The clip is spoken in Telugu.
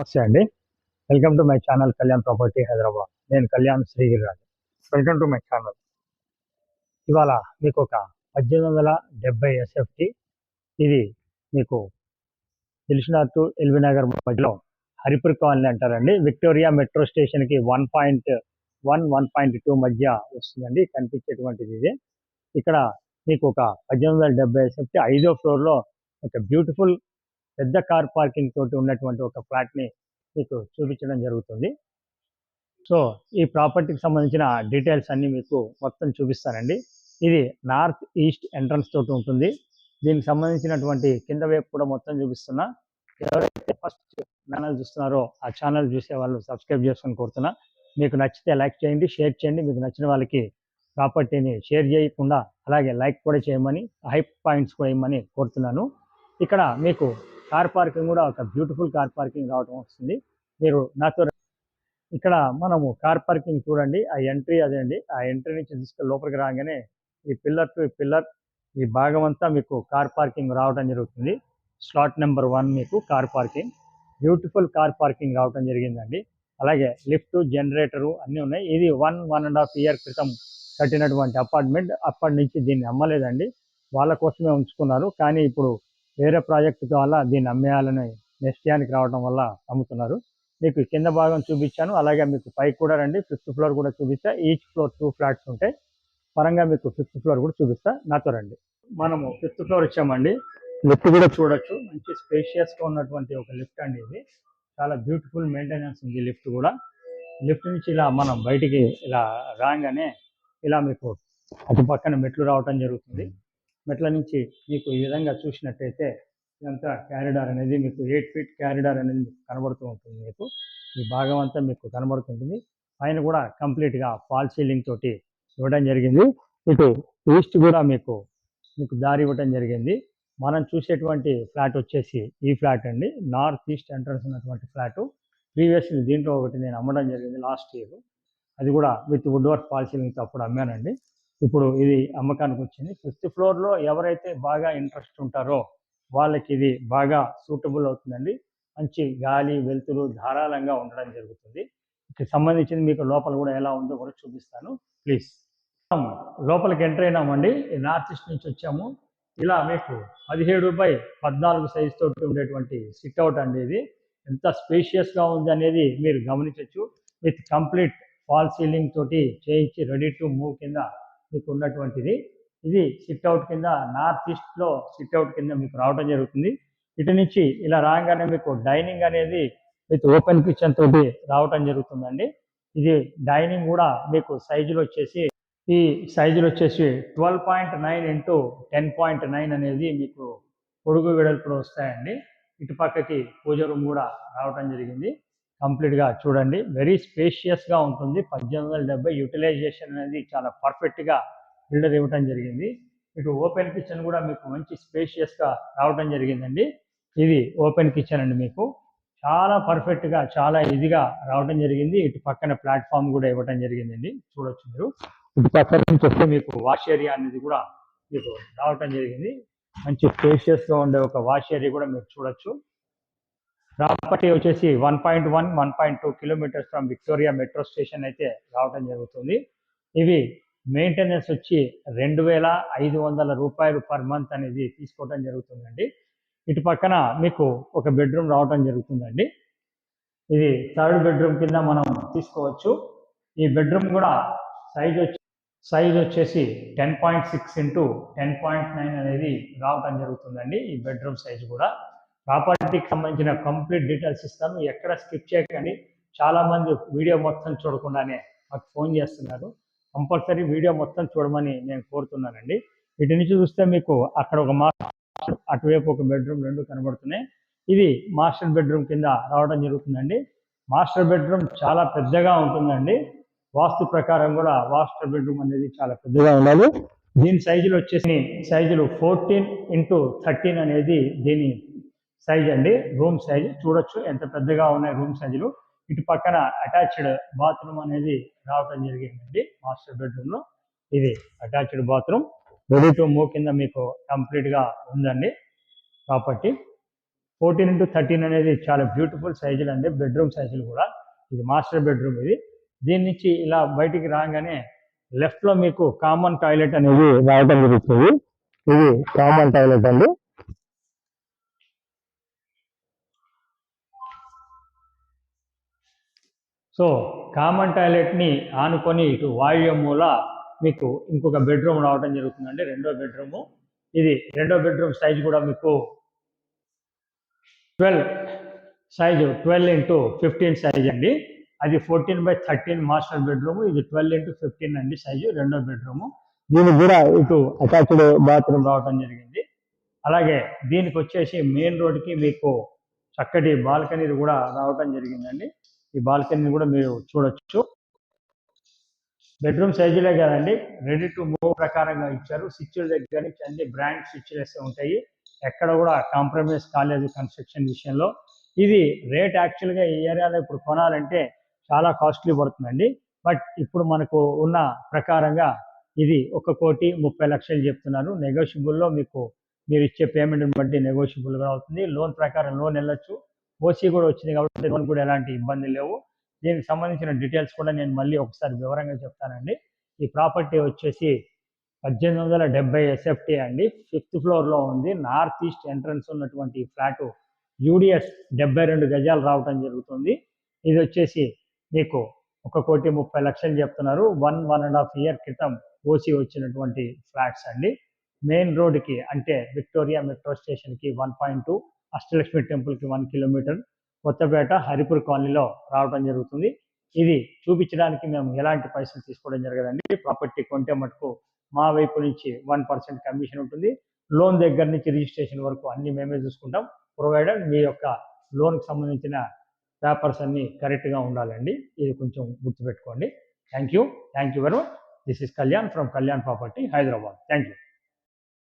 నమస్తే అండి. Welcome to my channel Kalyan property Hyderabad. నేను Kalyan Srigiriraju. Welcome to my channel. ఇవాళ మీకు ఒక 1870 ఎస్ఎఫ్టీ, ఇది మీకు దిల్సుఖ్నగర్ టు ఎల్బీ నగర్ మధ్యలో హరిపూర్ కాలనీ అంటారండి. విక్టోరియా మెట్రో స్టేషన్కి 1.1, 1.2 మధ్య వస్తుందండి కనిపించేటువంటిది ఇది. ఇక్కడ మీకు ఒక 1870 ఎస్ఎఫ్టీ 5వ ఫ్లోర్లో ఒక బ్యూటిఫుల్ పెద్ద కార్ పార్కింగ్ తోటి ఉన్నటువంటి ఒక ఫ్లాట్ని మీకు చూపించడం జరుగుతుంది. సో ఈ ప్రాపర్టీకి సంబంధించిన డీటెయిల్స్ అన్నీ మీకు మొత్తం చూపిస్తానండి. ఇది నార్త్ ఈస్ట్ ఎంట్రన్స్ తోటి ఉంటుంది. దీనికి సంబంధించినటువంటి కింద వైపు కూడా మొత్తం చూపిస్తున్నా. ఎవరైతే ఫస్ట్ ఛానల్ చూస్తున్నారో ఆ ఛానల్ చూసే వాళ్ళు సబ్స్క్రైబ్ చేసుకొని కోరుతున్నా. మీకు నచ్చితే లైక్ చేయండి, షేర్ చేయండి. మీకు నచ్చిన వాళ్ళకి ప్రాపర్టీని షేర్ చేయకుండా అలాగే లైక్ కూడా చేయమని, హైప్ పాయింట్స్ కూడా ఇవ్వమని కోరుతున్నాను. ఇక్కడ మీకు కార్ పార్కింగ్ కూడా ఒక బ్యూటిఫుల్ కార్ పార్కింగ్ రావడం వస్తుంది. మీరు నాతో ఇక్కడ మనము కార్ పార్కింగ్ చూడండి. ఆ ఎంట్రీ అదే అండి. ఆ ఎంట్రీ నుంచి తీసుకెళ్ళి లోపలికి రాగానే ఈ పిల్లర్ టు పిల్లర్ ఈ భాగం అంతా మీకు కార్ పార్కింగ్ రావడం జరుగుతుంది. స్లాట్ నెంబర్ 1 మీకు car parking, beautiful car parking రావడం జరిగిందండి. అలాగే లిఫ్ట్, జనరేటరు అన్నీ ఉన్నాయి. ఇది 1.5 ఇయర్ క్రితం కట్టినటువంటి అపార్ట్మెంట్. అప్పటి నుంచి దీన్ని అమ్మలేదండి, వాళ్ళ కోసమే ఉంచుకున్నారు. కానీ ఇప్పుడు వేరే ప్రాజెక్టు వల్ల దీన్ని అమ్మేయాలని నిశ్చయానికి రావడం వల్ల అమ్ముతున్నారు. మీకు కింద భాగం చూపించాను, అలాగే మీకు పైకి కూడా రండి. 5th ఫ్లోర్ కూడా చూపిస్తా. ఈచ్ ఫ్లోర్ 2 ఫ్లాట్స్ ఉంటాయి. పరంగా మీకు 5th ఫ్లోర్ కూడా చూపిస్తా, నాతో రండి. మనము 5th ఫ్లోర్ వచ్చామండి. లిఫ్ట్ కూడా చూడొచ్చు. మంచి స్పేషియస్గా ఉన్నటువంటి ఒక లిఫ్ట్ అండి ఇది. చాలా బ్యూటిఫుల్ మెయింటెనెన్స్ ఉంది లిఫ్ట్ కూడా. లిఫ్ట్ నుంచి ఇలా మనం బయటికి ఇలా రాగానే ఇలా మీకు అటు పక్కన మెట్లు రావటం జరుగుతుంది. మెట్ల నుంచి మీకు ఈ విధంగా చూసినట్టయితే ఇదంతా క్యారిడార్ అనేది మీకు 8 ఫీట్ క్యారిడార్ అనేది కనబడుతూ ఉంటుంది. మీకు ఈ భాగం అంతా మీకు కనబడుతుంటుంది. పైన కూడా కంప్లీట్గా ఫాల్ సీలింగ్ తోటి ఇవ్వడం జరిగింది. ఇటు ఈస్ట్ కూడా మీకు దారి ఇవ్వడం జరిగింది. మనం చూసేటువంటి ఫ్లాట్ వచ్చేసి ఈ ఫ్లాట్ అండి. నార్త్ ఈస్ట్ ఎంట్రన్స్ ఉన్నటువంటి ఫ్లాట్. ప్రీవియస్లీ దీంట్లో ఒకటి నేను అమ్మడం జరిగింది లాస్ట్ ఇయర్. అది కూడా విత్ వుడ్ వర్క్ ఫాల్ సీలింగ్తో అప్పుడు అమ్మానండి. ఇప్పుడు ఇది అమ్మకానికి వచ్చింది. 5th ఫ్లోర్లో ఎవరైతే బాగా ఇంట్రెస్ట్ ఉంటారో వాళ్ళకి ఇది బాగా సూటబుల్ అవుతుందండి. మంచి గాలి, వెలుతురు ధారాళంగా ఉండడం జరుగుతుంది. ఇక సంబంధించింది మీకు లోపల కూడా ఎలా ఉందో కూడా చూపిస్తాను, ప్లీజ్. లోపలికి ఎంటర్ అయినామండి. నార్త్ ఈస్ట్ నుంచి వచ్చాము. ఇలా మీకు 17/14 సైజ్ తోటి ఉండేటువంటి సిట్అవుట్ అండి ఇది. ఎంత స్పేషియస్గా ఉంది అనేది మీరు గమనించవచ్చు. విత్ కంప్లీట్ ఫాల్ సీలింగ్ తోటి చేయించి రెడీ టు మూవ్ కింద మీకు ఉన్నటువంటిది. ఇది సిట్అవుట్ కింద, నార్త్ ఈస్ట్లో సిట్అవుట్ కింద మీకు రావడం జరుగుతుంది. ఇటు నుంచి ఇలా రాగానే మీకు డైనింగ్ అనేది విత్ ఓపెన్ కిచెన్ తోటి రావటం జరుగుతుందండి. ఇది డైనింగ్ కూడా మీకు సైజులు వచ్చేసి 12.9 ఇంటూ 10.9 అనేది మీకు పొడుగు వెడల్పులో వస్తాయండి. ఇటు పక్కకి పూజ రూమ్ కూడా రావటం జరిగింది. కంప్లీట్గా చూడండి, వెరీ స్పేషియస్గా ఉంటుంది. 1870 యూటిలైజేషన్ అనేది చాలా పర్ఫెక్ట్గా బిల్డర్ ఇవ్వటం జరిగింది. ఇటు ఓపెన్ కిచెన్ కూడా మీకు మంచి స్పేషియస్గా రావటం జరిగిందండి. ఇది ఓపెన్ కిచెన్ అండి. మీకు చాలా పర్ఫెక్ట్గా చాలా ఈజీగా రావడం జరిగింది. ఇటు పక్కన ప్లాట్ఫామ్ కూడా ఇవ్వటం జరిగిందండి, చూడొచ్చు మీరు. ఇటు పక్కన నుంచి వస్తే మీకు వాష్ ఏరియా అనేది కూడా మీకు రావటం జరిగింది. మంచి స్పేషియస్గా ఉండే ఒక వాష్ ఏరియా కూడా మీరు చూడొచ్చు. ప్రాపర్టీ వచ్చేసి 1.1, 1.2 kilometres from Victoria metro station అయితే రావడం జరుగుతుంది. ఇవి మెయింటెనెన్స్ వచ్చి 2,500 రూపాయలు పర్ మంత్ అనేది తీసుకోవడం జరుగుతుందండి. ఇటు పక్కన మీకు ఒక బెడ్రూమ్ రావడం జరుగుతుందండి. ఇది 3rd బెడ్రూమ్ కింద మనం తీసుకోవచ్చు. ఈ బెడ్రూమ్ కూడా సైజ్ వచ్చేసి 10.6 ఇంటూ 10.9 అనేది రావడం జరుగుతుందండి. ఈ బెడ్రూమ్ సైజ్ కూడా. ప్రాపర్టీకి సంబంధించిన కంప్లీట్ డీటెయిల్స్ ఇస్తాను, ఎక్కడ స్కిప్ చేయకండి. చాలామంది వీడియో మొత్తం చూడకుండానే మాకు ఫోన్ చేస్తున్నారు. కంపల్సరీ వీడియో మొత్తం చూడమని నేను కోరుతున్నానండి. ఇటు నుంచి చూస్తే మీకు అక్కడ ఒక మాస్టర్, అటువైపు ఒక బెడ్రూమ్ 2 కనబడుతున్నాయి. ఇది మాస్టర్ బెడ్రూమ్ కింద రావడం జరుగుతుందండి. మాస్టర్ బెడ్రూమ్ చాలా పెద్దగా ఉంటుందండి. వాస్తు ప్రకారం కూడా మాస్టర్ బెడ్రూమ్ అనేది చాలా పెద్దగా ఉండాలి. దీని సైజులు వచ్చేసి 14x13 అనేది దీని సైజ్ అండి. రూమ్ సైజ్ చూడొచ్చు ఎంత పెద్దగా ఉన్నాయి రూమ్ సైజులు. ఇటు పక్కన అటాచ్డ్ బాత్రూమ్ అనేది రావడం జరిగిందండి మాస్టర్ బెడ్రూమ్లో. ఇది attached bathroom, ready to move కింద మీకు కంప్లీట్గా ఉందండి ప్రాపర్టీ. 14x13 అనేది చాలా బ్యూటిఫుల్ సైజులు అండి, బెడ్రూమ్ సైజులు కూడా. ఇది మాస్టర్ బెడ్రూమ్. ఇది దీని నుంచి ఇలా బయటికి రాగానే లెఫ్ట్లో మీకు కామన్ టాయిలెట్ అనేది రావడం జరుగుతుంది. ఇది కామన్ టాయిలెట్ అండి. సో కామన్ టాయిలెట్ని ఆనుకొని ఇటు వాయువ్య మూల మీకు ఇంకొక బెడ్రూమ్ రావడం జరుగుతుందండి, రెండో బెడ్రూము. ఇది రెండో బెడ్రూమ్ సైజ్ కూడా మీకు 12x15 సైజ్ అండి. అది 14x13 మాస్టర్ బెడ్రూమ్. ఇది 12x15 అండి సైజు, రెండో బెడ్రూము. దీనికి కూడా ఇటు అటాచ్డ్ బాత్రూమ్ రావడం జరిగింది. అలాగే దీనికి వచ్చేసి మెయిన్ రోడ్కి మీకు చక్కటి బాల్కనీ కూడా రావడం జరిగిందండి. ఈ బాల్కనీ కూడా మీరు చూడొచ్చు. బెడ్రూమ్ సైజులే కదండి, రెడీ టు మూవ్ ప్రకారంగా ఇచ్చారు. స్విచ్ల దగ్గర నుంచి అన్ని బ్రాండ్ స్విచ్లెస్ ఉంటాయి, ఎక్కడ కూడా కాంప్రమైజ్ కాలేదు కన్స్ట్రక్షన్ విషయంలో. ఇది రేట్ యాక్చువల్గా ఈ ఏరియాలో ఇప్పుడు కొనాలంటే చాలా కాస్ట్లీ పడుతుందండి. బట్ ఇప్పుడు మనకు ఉన్న ప్రకారంగా ఇది 1,30,00,000 చెప్తున్నారు. నెగోషియబుల్లో మీకు మీరు ఇచ్చే పేమెంట్ని బట్టి నెగోషియబుల్గా అవుతుంది. లోన్ ప్రకారం లోన్ వెళ్ళొచ్చు. ఓసీ కూడా వచ్చింది కాబట్టి లోన్ కూడా ఎలాంటి ఇబ్బంది లేవు. దీనికి సంబంధించిన డీటెయిల్స్ కూడా నేను మళ్ళీ ఒకసారి వివరంగా చెప్తానండి. ఈ ప్రాపర్టీ వచ్చేసి 1870 ఎస్ఎఫ్టీ అండి, 5th ఫ్లోర్లో ఉంది. నార్త్ ఈస్ట్ ఎంట్రన్స్ ఉన్నటువంటి ఫ్లాటు యూడిఎస్ 72 గజాలు రావటం జరుగుతుంది. ఇది వచ్చేసి మీకు 1,30,00,000 చెప్తున్నారు. 1.5 ఇయర్ క్రితం ఓసీ వచ్చినటువంటి ఫ్లాట్స్ అండి. మెయిన్ రోడ్కి అంటే విక్టోరియా మెట్రో స్టేషన్కి 1.2, అష్టలక్ష్మి టెంపుల్కి 1 కిలోమీటర్, కొత్తపేట హరిపూర్ కాలనీలో రావడం జరుగుతుంది. ఇది చూపించడానికి మేము ఎలాంటి పైసలు తీసుకోవడం జరగదండి. ప్రాపర్టీ కొంటే మటుకు మా వైపు నుంచి 1% కమిషన్ ఉంటుంది. లోన్ దగ్గర నుంచి రిజిస్ట్రేషన్ వరకు అన్ని మేమే చూసుకుంటాం, ప్రొవైడెడ్ మీ యొక్క లోన్కి సంబంధించిన పేపర్స్ అన్నీ కరెక్ట్గా ఉండాలండి. ఇది కొంచెం గుర్తుపెట్టుకోండి. Thank you very much. This is Kalyan from Kalyan property, Hyderabad. Thank you.